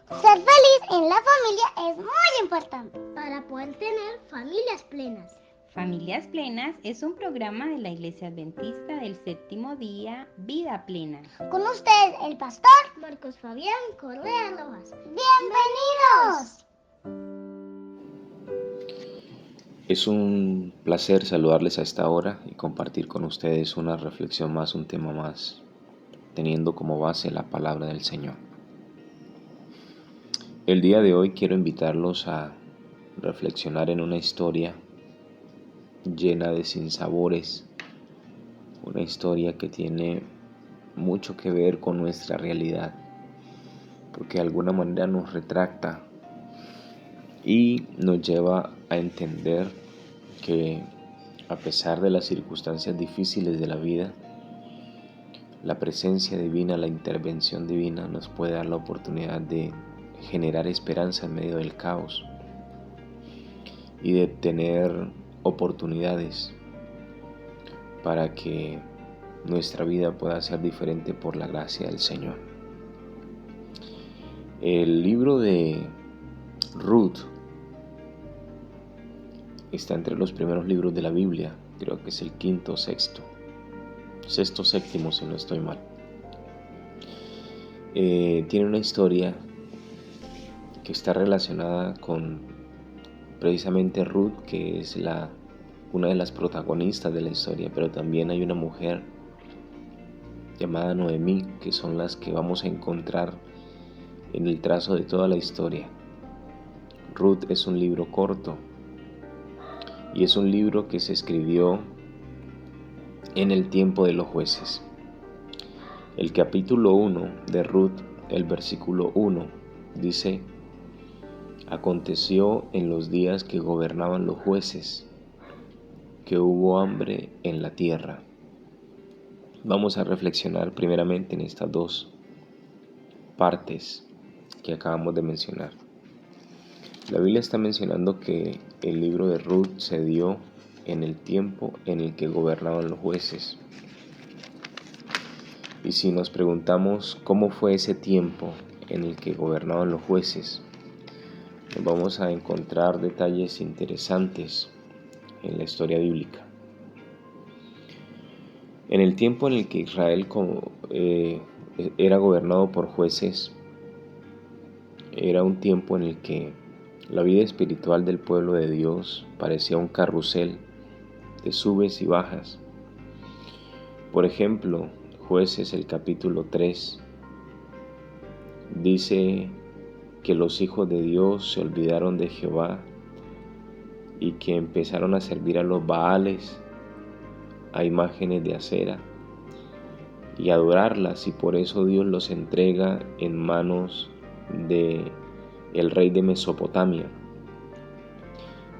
Ser feliz en la familia es muy importante para poder tener familias plenas. Familias Plenas es un programa de la Iglesia Adventista del Séptimo Día, Vida Plena. Con ustedes, el pastor Marcos Fabián Correa Rojas. ¡Bienvenidos! Es un placer saludarles a esta hora y compartir con ustedes una reflexión más, un tema más, teniendo como base la palabra del Señor. El día de hoy quiero invitarlos a reflexionar en una historia llena de sinsabores, una historia que tiene mucho que ver con nuestra realidad, porque de alguna manera nos retracta y nos lleva a entender que a pesar de las circunstancias difíciles de la vida, la presencia divina, la intervención divina nos puede dar la oportunidad de generar esperanza en medio del caos y de tener oportunidades para que nuestra vida pueda ser diferente por la gracia del Señor. El libro de Ruth está entre los primeros libros de la Biblia, creo que es el quinto, sexto, séptimo si no estoy mal. Tiene una historia que está relacionada con precisamente Ruth, que es una de las protagonistas de la historia, pero también hay una mujer llamada Noemí, que son las que vamos a encontrar en el trazo de toda la historia. Ruth es un libro corto y es un libro que se escribió en el tiempo de los jueces. El capítulo 1 de Ruth, el versículo 1, dice: Aconteció en los días que gobernaban los jueces, que hubo hambre en la tierra. Vamos a reflexionar primeramente en estas dos partes que acabamos de mencionar. La Biblia está mencionando que el libro de Ruth se dio en el tiempo en el que gobernaban los jueces. Y si nos preguntamos cómo fue ese tiempo en el que gobernaban los jueces, vamos a encontrar detalles interesantes en la historia bíblica. En el tiempo en el que Israel era gobernado por jueces, era un tiempo en el que la vida espiritual del pueblo de Dios parecía un carrusel de subes y bajas. Por ejemplo, Jueces, el capítulo 3, dice que los hijos de Dios se olvidaron de Jehová y que empezaron a servir a los Baales, a imágenes de acera, y adorarlas, y por eso Dios los entrega en manos de el rey de Mesopotamia,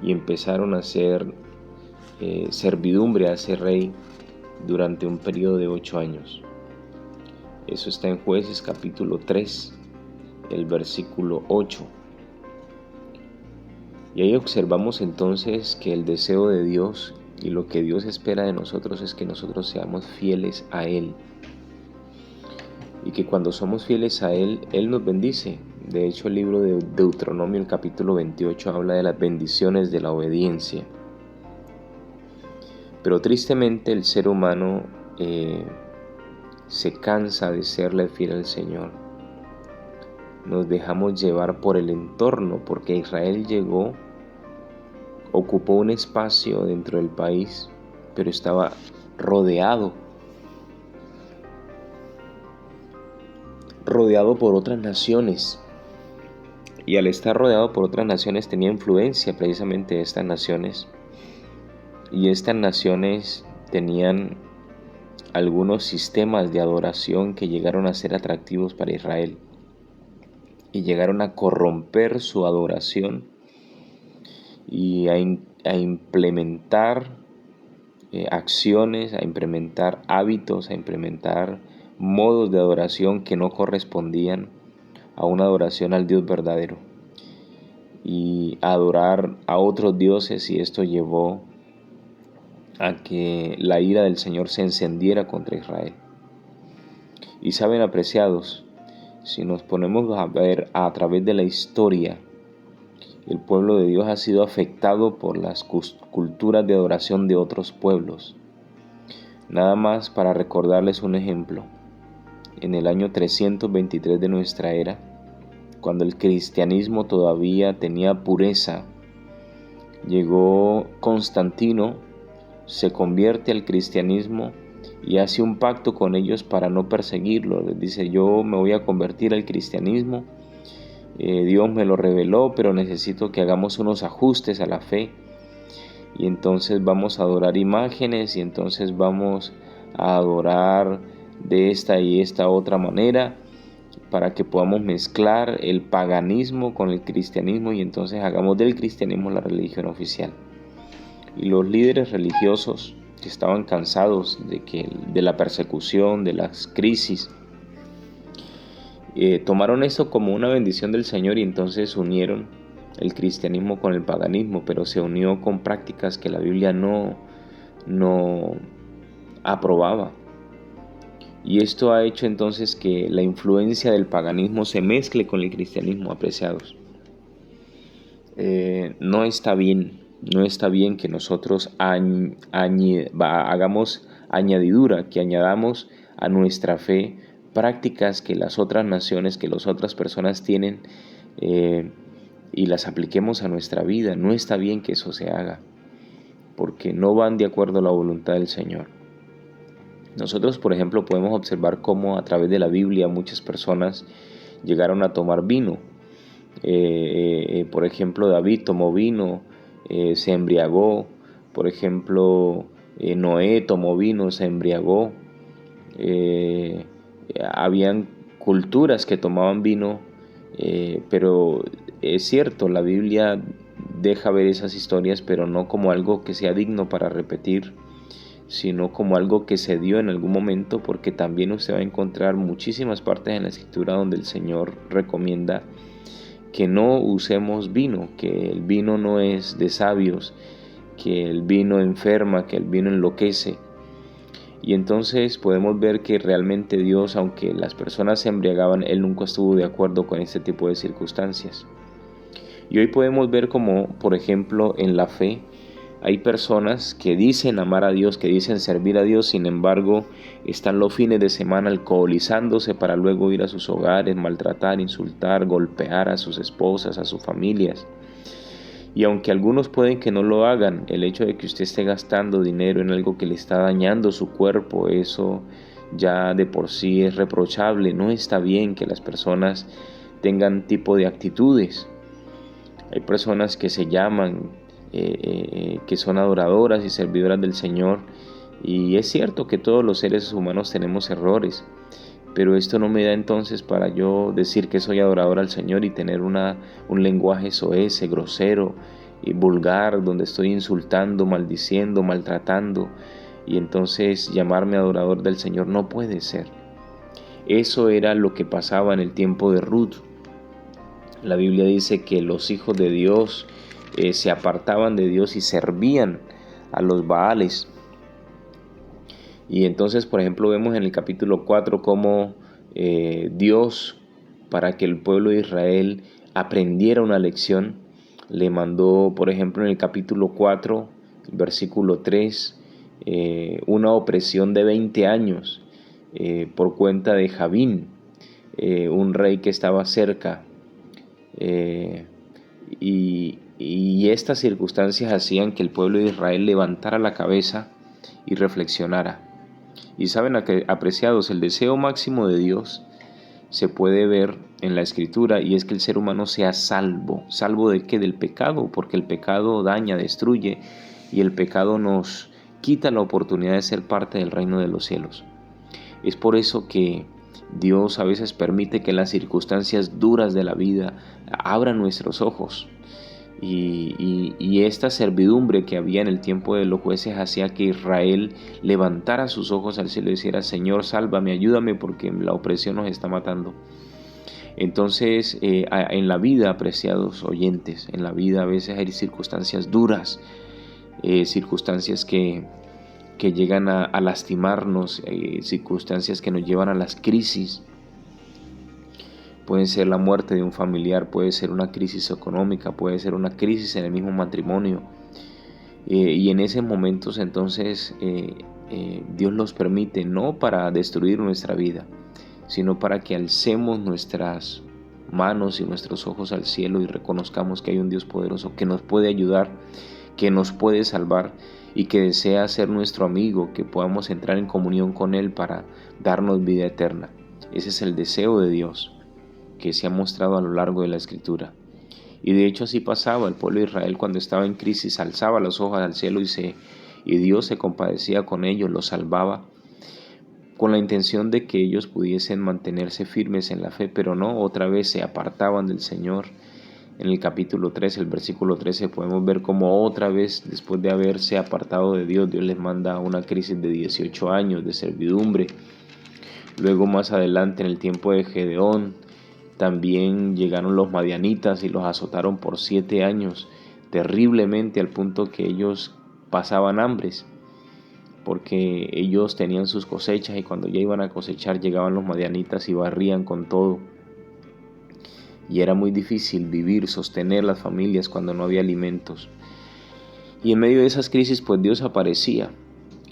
y empezaron a hacer servidumbre a ese rey durante un periodo de 8 años. Eso está en Jueces capítulo 3, el versículo 8. Y ahí observamos entonces que el deseo de Dios y lo que Dios espera de nosotros es que nosotros seamos fieles a Él. Y que cuando somos fieles a Él, Él nos bendice. De hecho, el libro de Deuteronomio, el capítulo 28, habla de las bendiciones de la obediencia. Pero tristemente el ser humano se cansa de serle fiel al Señor. Nos dejamos llevar por el entorno, porque Israel llegó, ocupó un espacio dentro del país, pero estaba rodeado por otras naciones. Y al estar rodeado por otras naciones tenía influencia precisamente de estas naciones. Y estas naciones tenían algunos sistemas de adoración que llegaron a ser atractivos para Israel. Y llegaron a corromper su adoración y a implementar acciones, a implementar hábitos, a implementar modos de adoración que no correspondían a una adoración al Dios verdadero, y a adorar a otros dioses, y esto llevó a que la ira del Señor se encendiera contra Israel. Y saben, apreciados, Si nos ponemos a ver a través de la historia, el pueblo de Dios ha sido afectado por las culturas de adoración de otros pueblos. Nada más para recordarles un ejemplo. En el año 323 de nuestra era, cuando el cristianismo todavía tenía pureza, llegó Constantino, se convierte al cristianismo y hace un pacto con ellos para no perseguirlo. Les dice: yo me voy a convertir al cristianismo, Dios me lo reveló, pero necesito que hagamos unos ajustes a la fe, y entonces vamos a adorar imágenes, y entonces vamos a adorar de esta y esta otra manera, para que podamos mezclar el paganismo con el cristianismo, y entonces hagamos del cristianismo la religión oficial. Y los líderes religiosos, que estaban cansados de la persecución, de las crisis, tomaron esto como una bendición del Señor, y entonces unieron el cristianismo con el paganismo, pero se unió con prácticas que la Biblia no aprobaba. Y esto ha hecho entonces que la influencia del paganismo se mezcle con el cristianismo, apreciados. No está bien que nosotros hagamos añadidura, que añadamos a nuestra fe prácticas que las otras naciones, que las otras personas tienen, y las apliquemos a nuestra vida. No está bien que eso se haga, porque no van de acuerdo a la voluntad del Señor. Nosotros, por ejemplo, podemos observar cómo a través de la Biblia muchas personas llegaron a tomar vino. Por ejemplo, David tomó vino, se embriagó. Por ejemplo, Noé tomó vino, se embriagó. Habían culturas que tomaban vino, pero es cierto, la Biblia deja ver esas historias, pero no como algo que sea digno para repetir, sino como algo que se dio en algún momento, porque también usted va a encontrar muchísimas partes en la Escritura donde el Señor recomienda que no usemos vino, que el vino no es de sabios, que el vino enferma, que el vino enloquece. Y entonces podemos ver que realmente Dios, aunque las personas se embriagaban, Él nunca estuvo de acuerdo con este tipo de circunstancias. Y hoy podemos ver como, por ejemplo, en la fe, hay personas que dicen amar a Dios, que dicen servir a Dios, sin embargo, están los fines de semana alcoholizándose para luego ir a sus hogares, maltratar, insultar, golpear a sus esposas, a sus familias. Y aunque algunos pueden que no lo hagan, el hecho de que usted esté gastando dinero en algo que le está dañando su cuerpo, eso ya de por sí es reprochable. No está bien que las personas tengan tipo de actitudes. Hay personas que se llaman, que son adoradoras y servidoras del Señor, y es cierto que todos los seres humanos tenemos errores, pero esto no me da entonces para yo decir que soy adorador al Señor y tener un lenguaje soez, grosero y vulgar, donde estoy insultando, maldiciendo, maltratando, y entonces llamarme adorador del Señor. No puede ser. Eso era lo que pasaba en el tiempo de Ruth. La Biblia dice que los hijos de Dios se apartaban de Dios y servían a los Baales. Y entonces, por ejemplo, vemos en el capítulo 4 cómo Dios, para que el pueblo de Israel aprendiera una lección, le mandó, por ejemplo, en el capítulo 4, versículo 3, una opresión de 20 años por cuenta de Jabín, un rey que estaba cerca. Y estas circunstancias hacían que el pueblo de Israel levantara la cabeza y reflexionara. Y saben, apreciados, el deseo máximo de Dios se puede ver en la Escritura, y es que el ser humano sea salvo. ¿Salvo de qué? Del pecado, porque el pecado daña, destruye, y el pecado nos quita la oportunidad de ser parte del reino de los cielos. Es por eso que Dios a veces permite que las circunstancias duras de la vida abran nuestros ojos. Y esta servidumbre que había en el tiempo de los jueces hacía que Israel levantara sus ojos al cielo y dijera: Señor, sálvame, ayúdame, porque la opresión nos está matando. Entonces, en la vida, apreciados oyentes, en la vida a veces hay circunstancias duras, circunstancias que llegan a lastimarnos, circunstancias que nos llevan a las crisis. puede ser la muerte de un familiar, puede ser una crisis económica, puede ser una crisis en el mismo matrimonio. Y en esos momentos entonces Dios los permite no para destruir nuestra vida, sino para que alcemos nuestras manos y nuestros ojos al cielo y reconozcamos que hay un Dios poderoso que nos puede ayudar, que nos puede salvar y que desea ser nuestro amigo, que podamos entrar en comunión con Él para darnos vida eterna. Ese es el deseo de Dios que se ha mostrado a lo largo de la Escritura. Y de hecho así pasaba. El pueblo de Israel, cuando estaba en crisis, alzaba los ojos al cielo y Dios se compadecía con ellos, los salvaba, con la intención de que ellos pudiesen mantenerse firmes en la fe, pero no, otra vez se apartaban del Señor. En el capítulo 3, el versículo 13, podemos ver cómo otra vez, después de haberse apartado de Dios, Dios les manda una crisis de 18 años de servidumbre. Luego más adelante, en el tiempo de Gedeón, también llegaron los madianitas y los azotaron por 7 años, terriblemente, al punto que ellos pasaban hambres, porque ellos tenían sus cosechas y cuando ya iban a cosechar llegaban los madianitas y barrían con todo. Y era muy difícil vivir, sostener las familias cuando no había alimentos. Y en medio de esas crisis, pues Dios aparecía.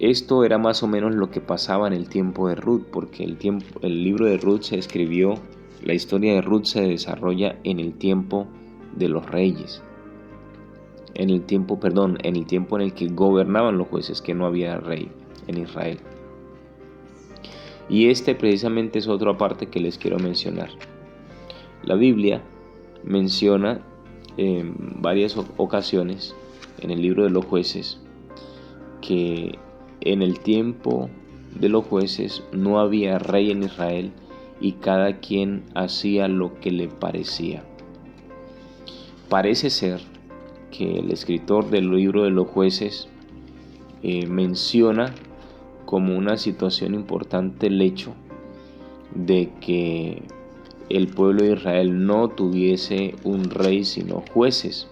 Esto era más o menos lo que pasaba en el tiempo de Ruth, porque el libro de Ruth se escribió, la historia de Ruth se desarrolla en el tiempo de los reyes. En el tiempo en el que gobernaban los jueces, que no había rey en Israel. Y precisamente es otra parte que les quiero mencionar. La Biblia menciona en varias ocasiones en el libro de los jueces que en el tiempo de los jueces no había rey en Israel y cada quien hacía lo que le parecía. Parece ser que el escritor del libro de los jueces menciona como una situación importante el hecho de que el pueblo de Israel no tuviese un rey sino jueces,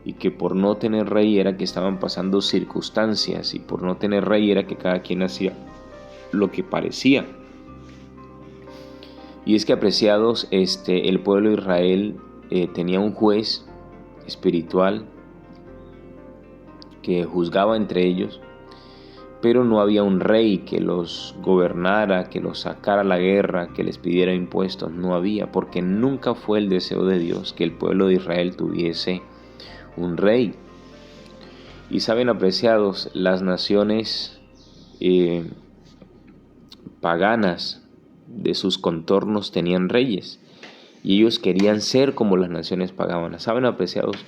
y que por no tener rey era que estaban pasando circunstancias, y por no tener rey era que cada quien hacía lo que parecía. Y es que, apreciados, el pueblo de Israel tenía un juez espiritual que juzgaba entre ellos, pero no había un rey que los gobernara, que los sacara a la guerra, que les pidiera impuestos. No había, porque nunca fue el deseo de Dios que el pueblo de Israel tuviese un rey. Y saben, apreciados, las naciones paganas de sus contornos tenían reyes y ellos querían ser como las naciones paganas. Saben, apreciados,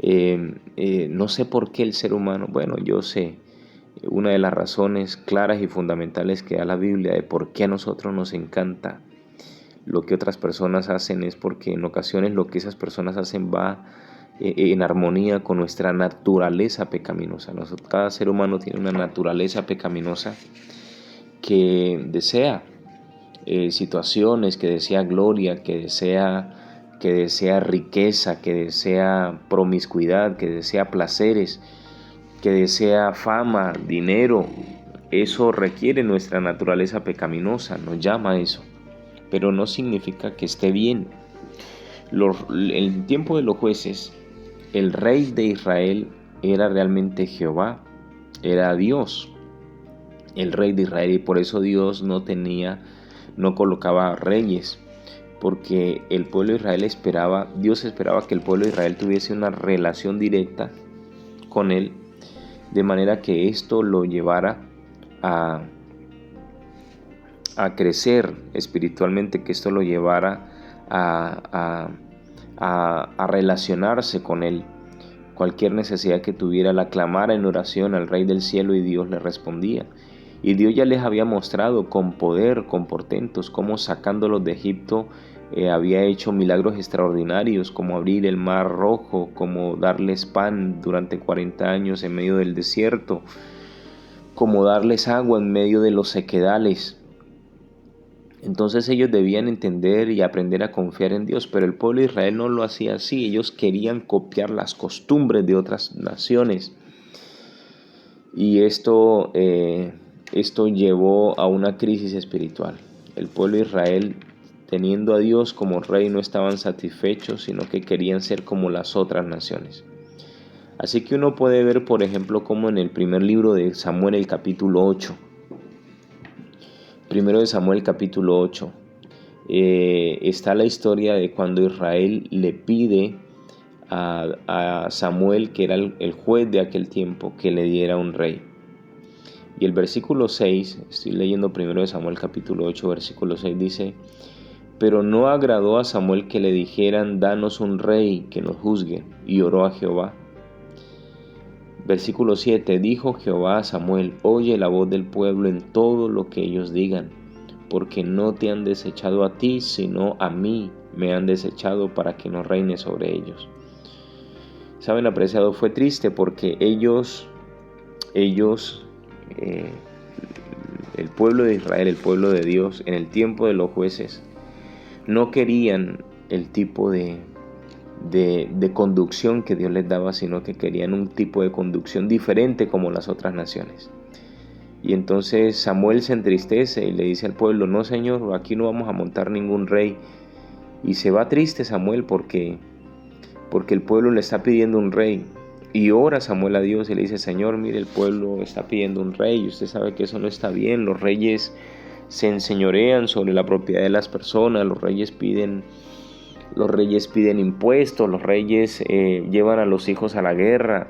no sé por qué el ser humano, bueno, yo sé, una de las razones claras y fundamentales que da la Biblia de por qué a nosotros nos encanta lo que otras personas hacen es porque en ocasiones lo que esas personas hacen va en armonía con nuestra naturaleza pecaminosa. Cada ser humano tiene una naturaleza pecaminosa que desea situaciones, que desea gloria, que desea riqueza, que desea promiscuidad, que desea placeres, que desea fama, dinero. Eso requiere nuestra naturaleza pecaminosa, nos llama a eso, pero no significa que esté bien. En el tiempo de los jueces, el rey de Israel era realmente Jehová, era Dios, el rey de Israel, y por eso Dios no colocaba reyes, porque el pueblo de Israel Dios esperaba que el pueblo de Israel tuviese una relación directa con él, de manera que esto lo llevara a crecer espiritualmente, que esto lo llevara a relacionarse con él. Cualquier necesidad que tuviera la clamara en oración al Rey del cielo y Dios le respondía. Y Dios ya les había mostrado con poder, con portentos, cómo sacándolos de Egipto había hecho milagros extraordinarios, como abrir el mar rojo, como darles pan durante 40 años en medio del desierto, como darles agua en medio de los sequedales. Entonces ellos debían entender y aprender a confiar en Dios, pero el pueblo de Israel no lo hacía así. Ellos querían copiar las costumbres de otras naciones, y esto llevó a una crisis espiritual. El pueblo de Israel teniendo a Dios como rey, no estaban satisfechos, sino que querían ser como las otras naciones. Así que uno puede ver, por ejemplo, como en el primer libro de Samuel, el capítulo 8, primero de Samuel, capítulo 8, está la historia de cuando Israel le pide a Samuel, que era el juez de aquel tiempo, que le diera un rey. Y el versículo 6, estoy leyendo primero de Samuel capítulo 8, versículo 6, dice: pero no agradó a Samuel que le dijeran: danos un rey que nos juzgue, y oró a Jehová. Versículo 7, dijo Jehová a Samuel: oye la voz del pueblo en todo lo que ellos digan, porque no te han desechado a ti, sino a mí me han desechado para que no reine sobre ellos. Saben, apreciado, fue triste porque ellos, el pueblo de Israel, el pueblo de Dios, en el tiempo de los jueces, no querían el tipo de conducción que Dios les daba, sino que querían un tipo de conducción diferente como las otras naciones. Y entonces Samuel se entristece y le dice al pueblo: no, Señor, aquí no vamos a montar ningún rey. Y se va triste Samuel porque el pueblo le está pidiendo un rey. Y ora Samuel a Dios y le dice: Señor, mire, el pueblo está pidiendo un rey, y usted sabe que eso no está bien. Los reyes se enseñorean sobre la propiedad de las personas, los reyes piden impuestos, los reyes llevan a los hijos a la guerra.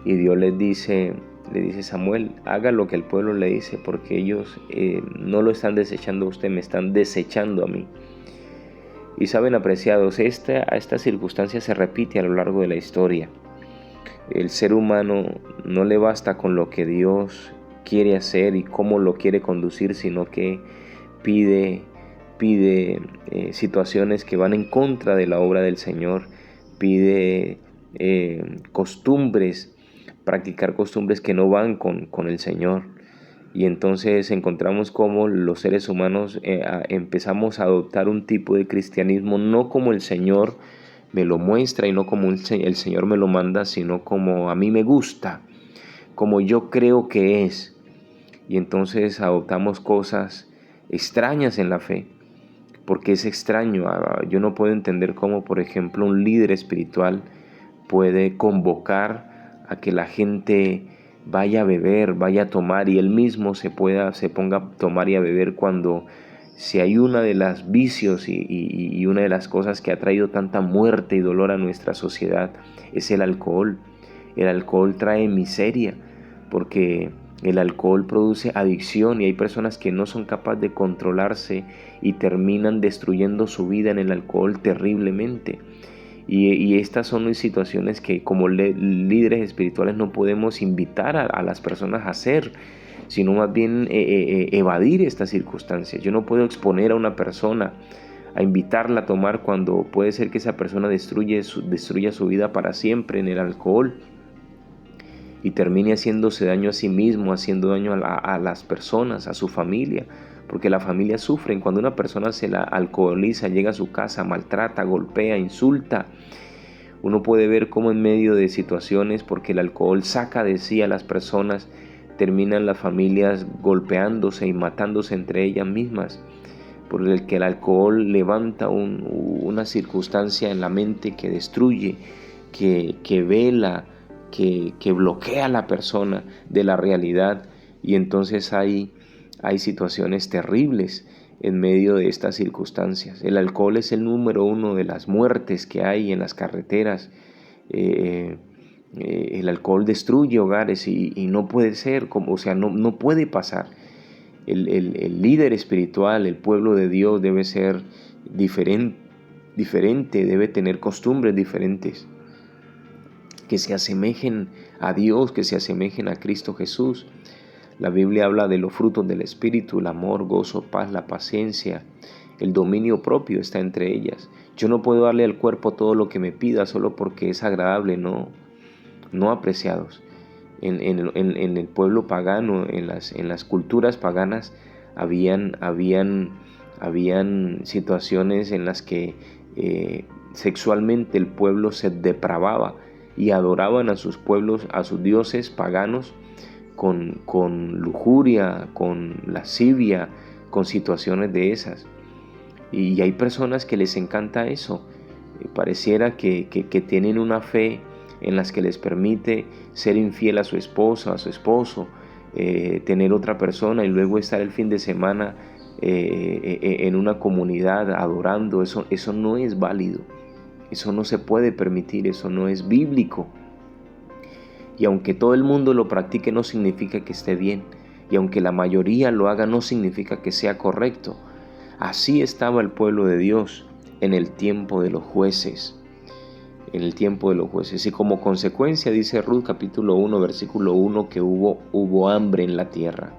Y Dios le dice Samuel: haga lo que el pueblo le dice, porque ellos no lo están desechando a usted, me están desechando a mí. Y saben, apreciados, esta circunstancia se repite a lo largo de la historia. El ser humano no le basta con lo que Dios quiere hacer y cómo lo quiere conducir, sino que pide situaciones que van en contra de la obra del Señor, pide practicar costumbres que no van con el Señor. Y entonces encontramos cómo los seres humanos empezamos a adoptar un tipo de cristianismo no como el Señor me lo muestra y no como el Señor me lo manda, sino como a mí me gusta, como yo creo que es. Y entonces adoptamos cosas extrañas en la fe, porque es extraño. Yo no puedo entender cómo, por ejemplo, un líder espiritual puede convocar a que la gente vaya a beber, vaya a tomar, y él mismo se ponga a tomar y a beber, cuando si hay una de las vicios y una de las cosas que ha traído tanta muerte y dolor a nuestra sociedad es el alcohol. El alcohol trae miseria, porque el alcohol produce adicción, y hay personas que no son capaces de controlarse y terminan destruyendo su vida en el alcohol terriblemente. Y estas son situaciones que como líderes espirituales no podemos invitar a las personas a hacer, sino más bien evadir estas circunstancias. Yo no puedo exponer a una persona a invitarla a tomar cuando puede ser que esa persona destruya su vida para siempre en el alcohol y termine haciéndose daño a sí mismo, haciendo daño a las personas, a su familia, porque la familia sufre. Cuando una persona se la alcoholiza, llega a su casa, maltrata, golpea, insulta, uno puede ver cómo en medio de situaciones, porque el alcohol saca de sí a las personas, terminan las familias golpeándose y matándose entre ellas mismas, por el que el alcohol levanta una circunstancia en la mente que destruye, que vela, que bloquea a la persona de la realidad. Y entonces hay situaciones terribles en medio de estas circunstancias. El alcohol es el número 1 de las muertes que hay en las carreteras. El alcohol destruye hogares y no puede ser, no puede pasar. El líder espiritual, el pueblo de Dios debe ser diferente, debe tener costumbres diferentes, que se asemejen a Dios, que se asemejen a Cristo Jesús. La Biblia habla de los frutos del Espíritu: el amor, gozo, paz, la paciencia, el dominio propio está entre ellas. Yo no puedo darle al cuerpo todo lo que me pida solo porque es agradable, no apreciados. En el pueblo pagano, en las culturas paganas, habían situaciones en las que sexualmente el pueblo se depravaba y adoraban a sus dioses paganos con lujuria, con lascivia, con situaciones de esas. Y hay personas que les encanta eso. Pareciera que tienen una fe en las que les permite ser infiel a su esposa, a su esposo, tener otra persona y luego estar el fin de semana en una comunidad adorando. Eso no es válido, eso no se puede permitir, eso no es bíblico. Y aunque todo el mundo lo practique, no significa que esté bien. Y aunque la mayoría lo haga, no significa que sea correcto. Así estaba el pueblo de Dios en el tiempo de los jueces. En el tiempo de los jueces. Y como consecuencia, dice Ruth capítulo 1, versículo 1, que hubo hambre en la tierra.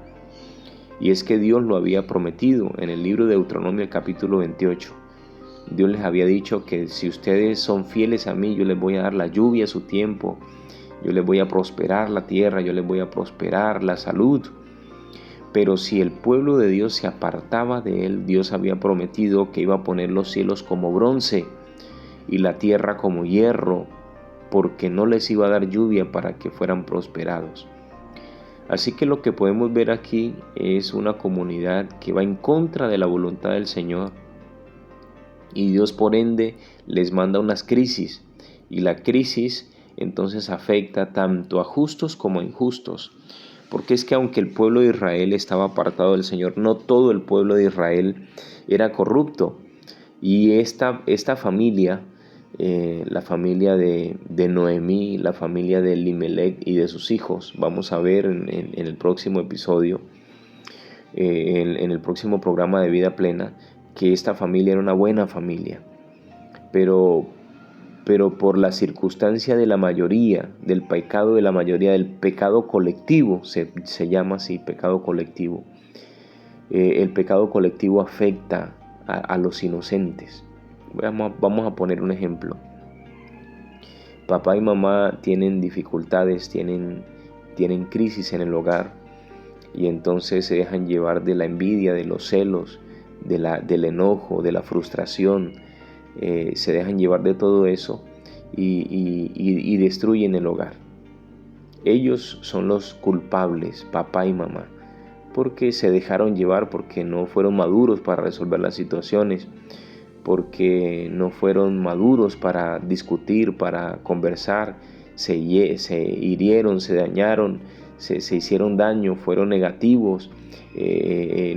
Y es que Dios lo había prometido en el libro de Deuteronomio, el capítulo 28. Dios les había dicho que si ustedes son fieles a mí, yo les voy a dar la lluvia a su tiempo. Yo les voy a prosperar la tierra, yo les voy a prosperar la salud. Pero si el pueblo de Dios se apartaba de él, Dios había prometido que iba a poner los cielos como bronce y la tierra como hierro, porque no les iba a dar lluvia para que fueran prosperados. Así que lo que podemos ver aquí es una comunidad que va en contra de la voluntad del Señor. Y Dios, por ende, les manda unas crisis. Y la crisis entonces afecta tanto a justos como a injustos. Porque es que aunque el pueblo de Israel estaba apartado del Señor, no todo el pueblo de Israel era corrupto. Y esta familia, la familia de Noemí, la familia de Elimelech y de sus hijos, vamos a ver en el próximo episodio, en el próximo programa de Vida Plena, que esta familia era una buena familia. Pero por la circunstancia de la mayoría, del pecado de la mayoría, del pecado colectivo, se llama así, pecado colectivo. El pecado colectivo afecta a los inocentes. Vamos a poner un ejemplo. Papá y mamá tienen dificultades, tienen crisis en el hogar, y entonces se dejan llevar de la envidia, de los celos, del enojo, de la frustración. Se dejan llevar de todo eso y destruyen el hogar. Ellos son los culpables, papá y mamá, porque se dejaron llevar, porque no fueron maduros para resolver las situaciones, porque no fueron maduros para discutir, para conversar, se hirieron, se dañaron, se hicieron daño, fueron negativos,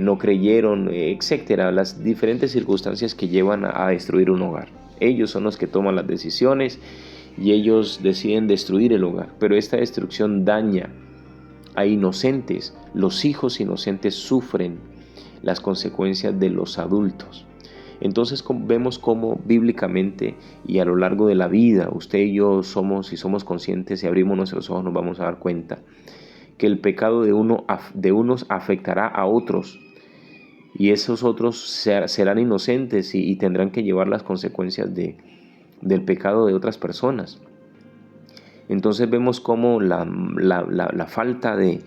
no creyeron, etcétera, las diferentes circunstancias que llevan a destruir un hogar. Ellos son los que toman las decisiones y ellos deciden destruir el hogar, pero esta destrucción daña a inocentes. Los hijos inocentes sufren las consecuencias de los adultos. Entonces vemos cómo bíblicamente y a lo largo de la vida, usted y yo si somos conscientes y abrimos nuestros ojos, nos vamos a dar cuenta que el pecado de unos afectará a otros, y esos otros serán inocentes y tendrán que llevar las consecuencias del pecado de otras personas. Entonces vemos cómo la falta de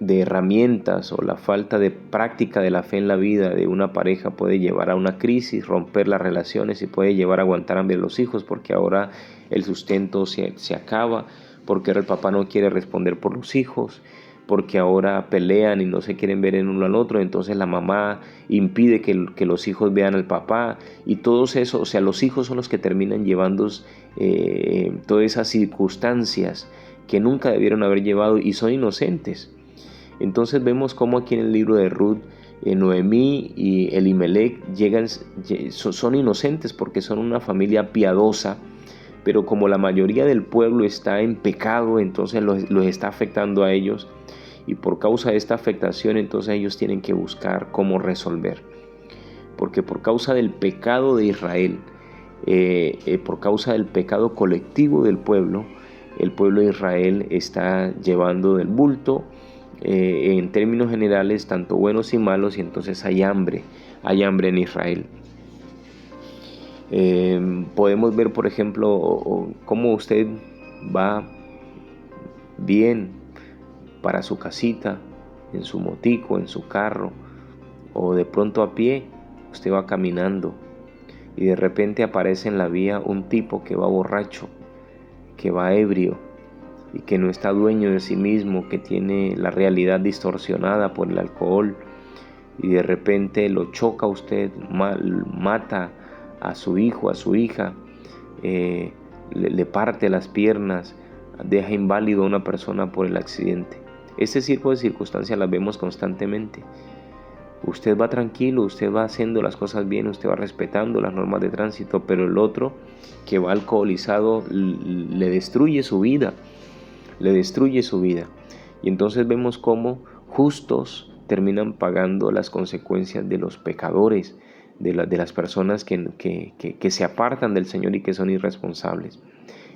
herramientas o la falta de práctica de la fe en la vida de una pareja puede llevar a una crisis, romper las relaciones, y puede llevar a aguantar hambre a los hijos, porque ahora el sustento se acaba, porque ahora el papá no quiere responder por los hijos, porque ahora pelean y no se quieren ver en uno al otro. Entonces la mamá impide que los hijos vean al papá, y todo eso, o sea, los hijos son los que terminan llevando todas esas circunstancias que nunca debieron haber llevado, y son inocentes. Entonces vemos cómo aquí en el libro de Ruth, Noemí y Elimelech son inocentes porque son una familia piadosa, pero como la mayoría del pueblo está en pecado, entonces los está afectando a ellos, y por causa de esta afectación entonces ellos tienen que buscar cómo resolver, porque por causa del pecado de Israel, por causa del pecado colectivo del pueblo, el pueblo de Israel está llevando del bulto, en términos generales, tanto buenos y malos, y entonces hay hambre en Israel. Podemos ver, por ejemplo, cómo usted va bien para su casita, en su motico, en su carro, o de pronto a pie. Usted va caminando y de repente aparece en la vía un tipo que va borracho, que va ebrio y que no está dueño de sí mismo, que tiene la realidad distorsionada por el alcohol, y de repente lo choca a usted, mata a su hijo, a su hija, le parte las piernas, deja inválido a una persona por el accidente. Este tipo de circunstancias las vemos constantemente. Usted va tranquilo, usted va haciendo las cosas bien, usted va respetando las normas de tránsito, pero el otro que va alcoholizado le destruye su vida, Y entonces vemos cómo justos terminan pagando las consecuencias de los pecadores, de las personas que se apartan del Señor y que son irresponsables.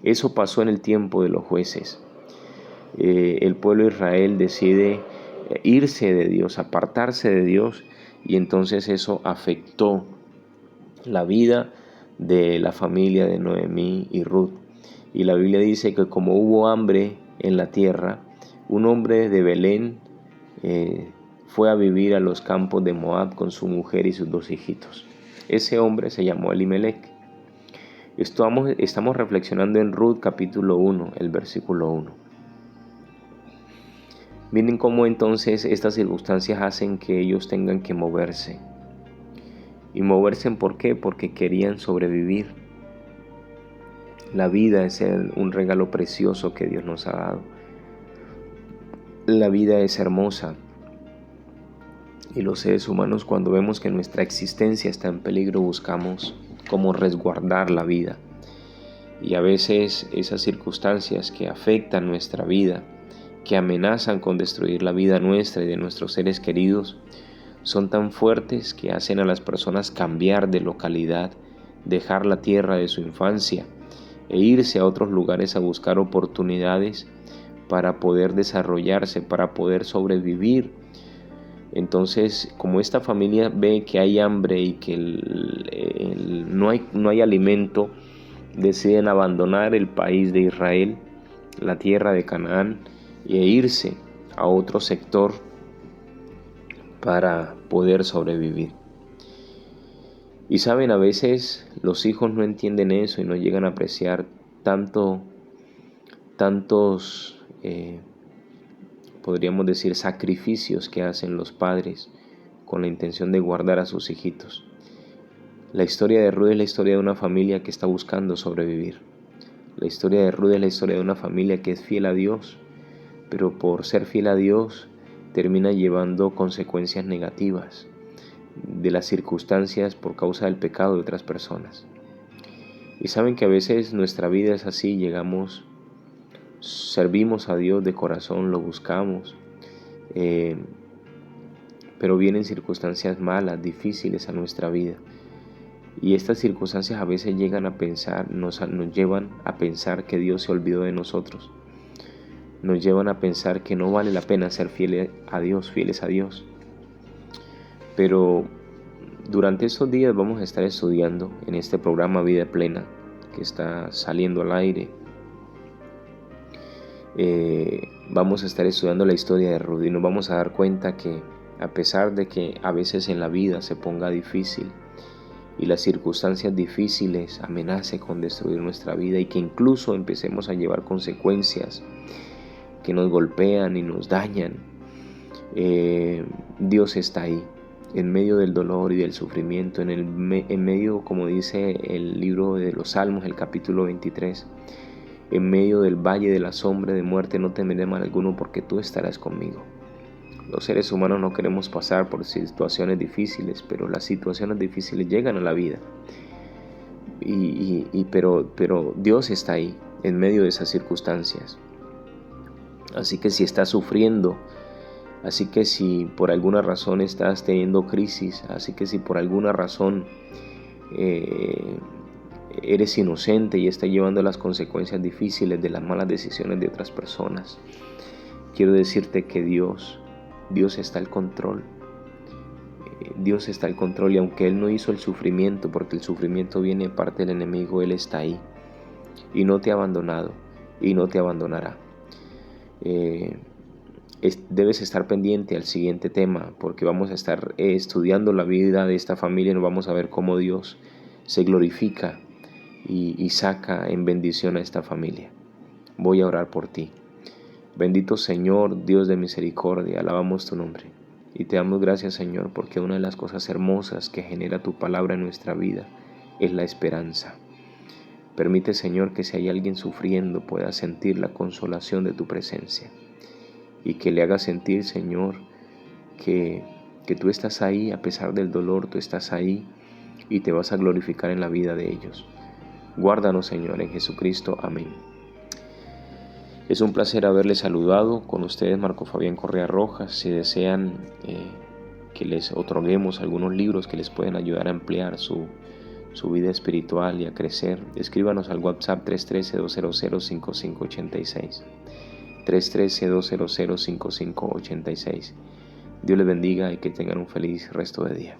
Eso pasó en el tiempo de los jueces. El pueblo de Israel decide irse de Dios, apartarse de Dios, y entonces eso afectó la vida de la familia de Noemí y Ruth. Y la Biblia dice que como hubo hambre en la tierra, un hombre de Belén fue a vivir a los campos de Moab con su mujer y sus 2 hijitos. Ese hombre se llamó Elimelec. Estamos reflexionando en Ruth capítulo 1, el versículo 1. Miren cómo entonces estas circunstancias hacen que ellos tengan que moverse. ¿Y moverse por qué? Porque querían sobrevivir. La vida es un regalo precioso que Dios nos ha dado. La vida es hermosa. Y los seres humanos, cuando vemos que nuestra existencia está en peligro, buscamos cómo resguardar la vida. Y a veces esas circunstancias que afectan nuestra vida, que amenazan con destruir la vida nuestra y de nuestros seres queridos, son tan fuertes que hacen a las personas cambiar de localidad, dejar la tierra de su infancia e irse a otros lugares a buscar oportunidades para poder desarrollarse, para poder sobrevivir. Entonces, como esta familia ve que hay hambre y que no hay alimento, deciden abandonar el país de Israel, la tierra de Canaán, e irse a otro sector para poder sobrevivir. Y saben, a veces los hijos no entienden eso y no llegan a apreciar tantos, podríamos decir, sacrificios que hacen los padres con la intención de guardar a sus hijitos. La historia de Ruth es la historia de una familia que está buscando sobrevivir. La historia de Ruth es la historia de una familia que es fiel a Dios, pero por ser fiel a Dios termina llevando consecuencias negativas de las circunstancias por causa del pecado de otras personas. Y saben que a veces nuestra vida es así, servimos a Dios de corazón, lo buscamos, pero vienen circunstancias malas, difíciles a nuestra vida. Y estas circunstancias a veces llegan a pensar, nos llevan a pensar que Dios se olvidó de nosotros. Nos llevan a pensar que no vale la pena ser fieles a Dios. Pero durante estos días vamos a estar estudiando en este programa Vida Plena que está saliendo al aire. Vamos a estar estudiando la historia de Ruth y nos vamos a dar cuenta que a pesar de que a veces en la vida se ponga difícil y las circunstancias difíciles amenacen con destruir nuestra vida y que incluso empecemos a llevar consecuencias que nos golpean y nos dañan, Dios está ahí, en medio del dolor y del sufrimiento, en medio, como dice el libro de los Salmos, el capítulo 23, en medio del valle de la sombra de muerte no temeré mal alguno porque tú estarás conmigo. Los seres humanos no queremos pasar por situaciones difíciles, pero las situaciones difíciles llegan a la vida. Pero Dios está ahí, en medio de esas circunstancias. Así que si estás sufriendo, así que si por alguna razón estás teniendo crisis, así que si por alguna razón eres inocente y estás llevando las consecuencias difíciles de las malas decisiones de otras personas, quiero decirte que Dios está al control. Dios está al control y aunque Él no hizo el sufrimiento, porque el sufrimiento viene de parte del enemigo, Él está ahí y no te ha abandonado y no te abandonará. Debes estar pendiente al siguiente tema porque vamos a estar estudiando la vida de esta familia y nos vamos a ver cómo Dios se glorifica y saca en bendición a esta familia. Voy a orar por ti. Bendito Señor, Dios de misericordia, alabamos tu nombre. Y te damos gracias, Señor, porque una de las cosas hermosas que genera tu palabra en nuestra vida es la esperanza. Permite, Señor, que si hay alguien sufriendo pueda sentir la consolación de tu presencia y que le haga sentir, Señor, que tú estás ahí a pesar del dolor, tú estás ahí y te vas a glorificar en la vida de ellos. Guárdanos, Señor, en Jesucristo. Amén. Es un placer haberles saludado. Con ustedes, Marco Fabián Correa Rojas. Si desean que les otorguemos algunos libros que les pueden ayudar a ampliar su vida espiritual y a crecer, escríbanos al WhatsApp 313-200-5586. 313-200-5586. Dios les bendiga y que tengan un feliz resto de día.